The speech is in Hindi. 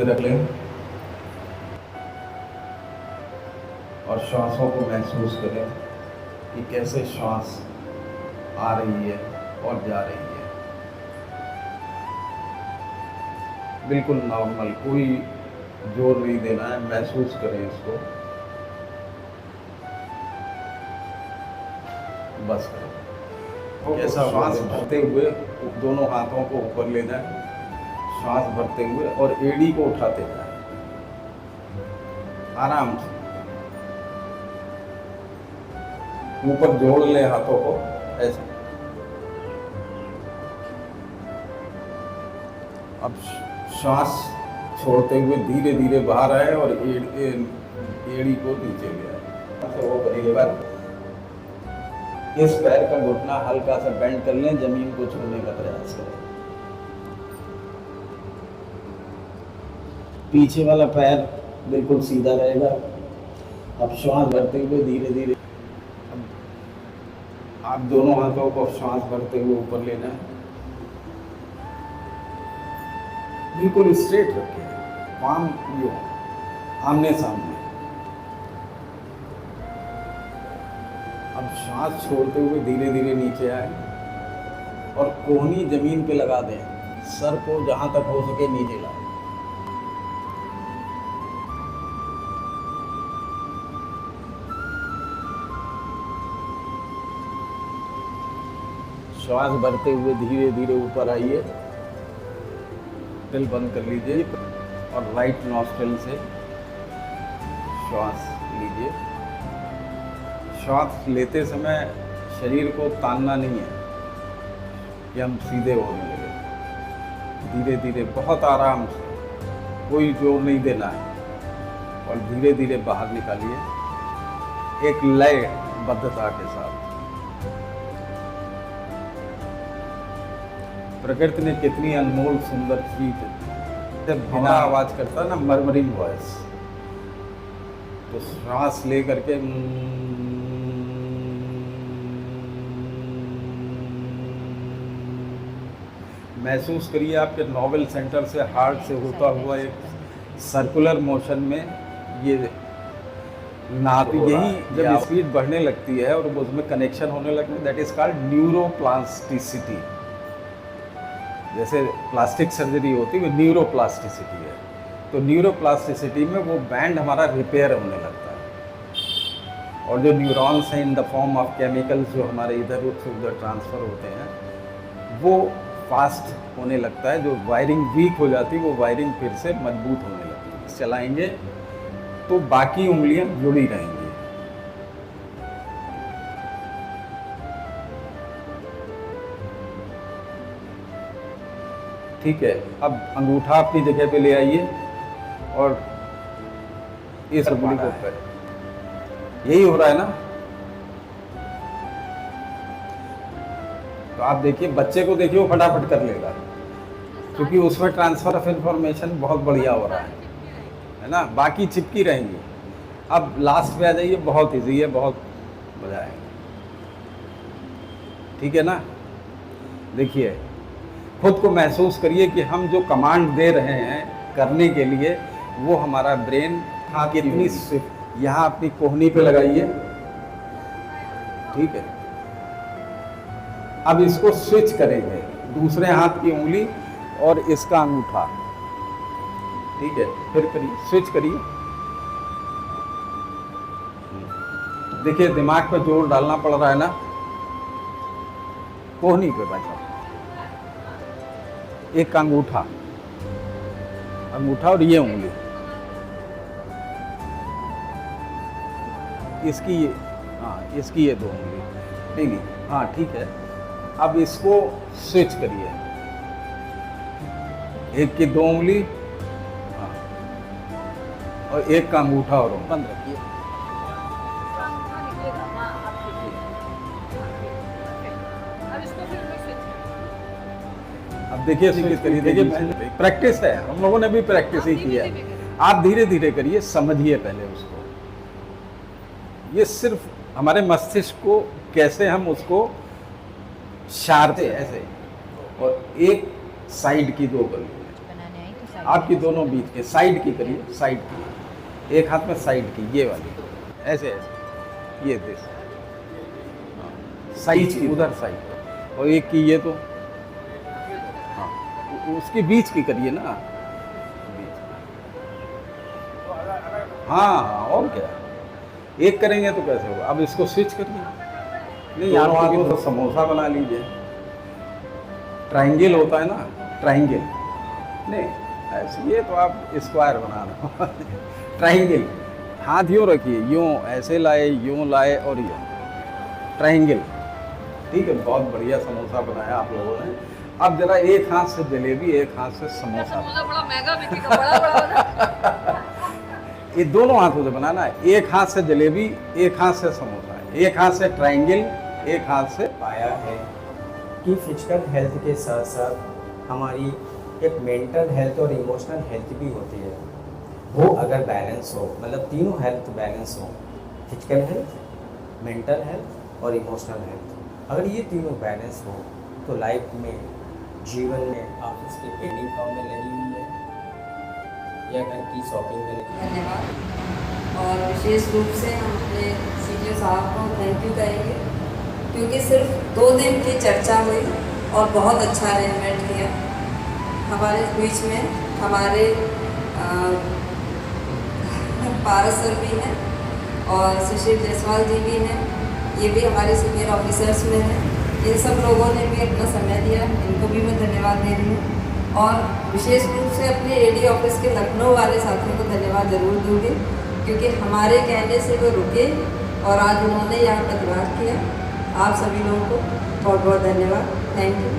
रख लें और श्वासों को महसूस करें कि कैसे श्वास आ रही है और जा रही है। बिल्कुल नॉर्मल, कोई जोर नहीं देना है, महसूस करें इसको, बस करें। कैसा श्वास भरते हुए दोनों हाथों को ऊपर ले जाएं, श्वास भरते हुए और एड़ी को उठाते जाएं आराम से, ऊपर जोड़ लें हाथों को ऐसे। अब श्वास छोड़ते हुए धीरे धीरे बाहर आए और एड़ी को नीचे ले आए। तो वो करेंगे बार इस पैर का घुटना हल्का सा बेंड कर लें, जमीन को छूने का प्रयास करें। पीछे वाला पैर बिल्कुल सीधा रहेगा। अब श्वास भरते हुए धीरे धीरे आप दोनों हाथों को श्वास भरते हुए ऊपर लेना है, बिल्कुल स्ट्रेट रखें, पाम यो आमने सामने। अब श्वास छोड़ते हुए धीरे धीरे नीचे आए और कोहनी जमीन पे लगा दें, सर को जहां तक हो सके नीचे लाएं। श्वास भरते हुए धीरे धीरे ऊपर आइए, दिल बंद कर लीजिए और राइट नॉस्ट्रिल से श्वास लीजिए। श्वास लेते समय शरीर को तानना नहीं है कि हम सीधे होने लगे। धीरे धीरे बहुत आराम से, कोई जोर नहीं देना है और धीरे धीरे बाहर निकालिए एक लयबद्धता के साथ। प्रकृति ने कितनी अनमोल सुंदर चीज बिना आवाज करता ना, मर्मरिंग वॉइस। तो श्वास ले करके महसूस करिए आपके नोवेल सेंटर से, हार्ट से होता हुआ एक सर्कुलर मोशन में ये नाप, यही जब स्पीड बढ़ने लगती है और उसमें कनेक्शन होने लगता है, दैट इज कॉल्ड न्यूरोप्लास्टिसिटी। जैसे प्लास्टिक सर्जरी होती है वो न्यूरोप्लास्टिसिटी है। तो न्यूरोप्लास्टिसिटी में वो बैंड हमारा रिपेयर होने लगता है और जो न्यूरॉन्स हैं in the form of chemicals जो हमारे इधर से उधर ट्रांसफ़र होते हैं वो फास्ट होने लगता है। जो वायरिंग वीक हो जाती है वो वायरिंग फिर से मजबूत होने लगती है। चलाएंगे तो बाकी उंगलियां जुड़ी रहेंगी। ठीक है, अब अंगूठा अपनी जगह पे ले आइए और इस उंगली को ऊपर, यही हो रहा है ना। तो आप देखिए, बच्चे को देखिए वो फटाफट कर लेगा क्योंकि उसमें ट्रांसफर ऑफ इंफॉर्मेशन बहुत बढ़िया हो रहा है ना। बाकी चिपकी रहेंगी। अब लास्ट पे आ जाइए, बहुत ईजी है, बहुत मजा आएगा। ठीक है ना। देखिए, खुद को महसूस करिए कि हम जो कमांड दे रहे हैं करने के लिए वो हमारा ब्रेन हाथ कितनी यहाँ अपनी कोहनी पे लगाइए। ठीक है, अब इसको स्विच करेंगे, दूसरे हाथ की उंगली और इसका अंगूठा। ठीक है, फिर करिए, स्विच करिए। देखिए दिमाग पे जोर डालना पड़ रहा है ना, कोहनी पे बैठा। एक अंगूठा और ये उंगली, इसकी ये दो उंगली, नहीं, हाँ ठीक है। अब इसको स्विच करिए, एक की दो उंगली और एक का अंगूठा और बंद रखिए। अब देखिए देखिए, प्रैक्टिस है, हम लोगों ने भी प्रैक्टिस ही की है। आप धीरे धीरे करिए, समझिए पहले उसको। ये सिर्फ हमारे मस्तिष्क को कैसे हम उसको शार्प ऐसे और एक साइड की दो गली आपकी दोनों बीच के साइड की करिए, साइड की, एक हाथ में साइड की, ये वाली, ऐसे ऐसे, ये दिस साइड की, उधर साइड, और एक की ये तो, हाँ उसकी बीच की करिए ना, बीच। हाँ हाँ, और क्या, एक करेंगे तो कैसे होगा। अब इसको स्विच करिए, नहीं दोनों हाथों से समोसा बना लीजिए। ट्रायंगल होता है ना, ट्रायंगल, नहीं ऐसे, ये तो आप स्क्वायर बना रहे हो। ट्रायंगल, हाथ यूँ रखिए, यूँ ऐसे लाए, यूँ लाए और यूँ, ट्रायंगल। ठीक है, बहुत बढ़िया समोसा बनाया आप लोगों ने। अब जरा एक हाथ से जलेबी, एक हाथ से समोसा। बड़ा महंगा बिकेगा, बड़ा ये दोनों हाथों से बनाना है, एक हाथ से जलेबी, एक हाथ से समोसा, एक हाथ से ट्रायंगल, एक हाथ से। पाया है कि फिजिकल हेल्थ के साथ साथ हमारी एक मेंटल हेल्थ और इमोशनल हेल्थ भी होती है। वो अगर बैलेंस हो, मतलब तीनों हेल्थ बैलेंस हो, फिजिकल हेल्थ, मेंटल हेल्थ और इमोशनल हेल्थ, अगर ये तीनों बैलेंस हो तो लाइफ में, जीवन में, ऑफिस के पेंडिंग काम में लगी हुई है या घर की शॉपिंग में लगी। धन्यवाद। और विशेष रूप से हम अपने सीनियर साहब को थैंक यू कहेंगे, क्योंकि सिर्फ 2 दिन की चर्चा हुई और बहुत अच्छा अरेंजमेंट किया। हमारे बीच में हमारे पारस सर भी हैं और सुशील जायसवाल जी भी हैं, ये भी हमारे सीनियर ऑफिसर्स में हैं। इन सब लोगों ने भी अपना समय दिया, इनको भी मैं धन्यवाद दे रही हूँ। और विशेष रूप से अपने एडी ऑफिस के लखनऊ वाले साथियों को धन्यवाद ज़रूर दूँगी, क्योंकि हमारे कहने से वो रुके और आज उन्होंने यहाँ प्रतिवाद किया। आप सभी लोगों को बहुत बहुत धन्यवाद, थैंक यू।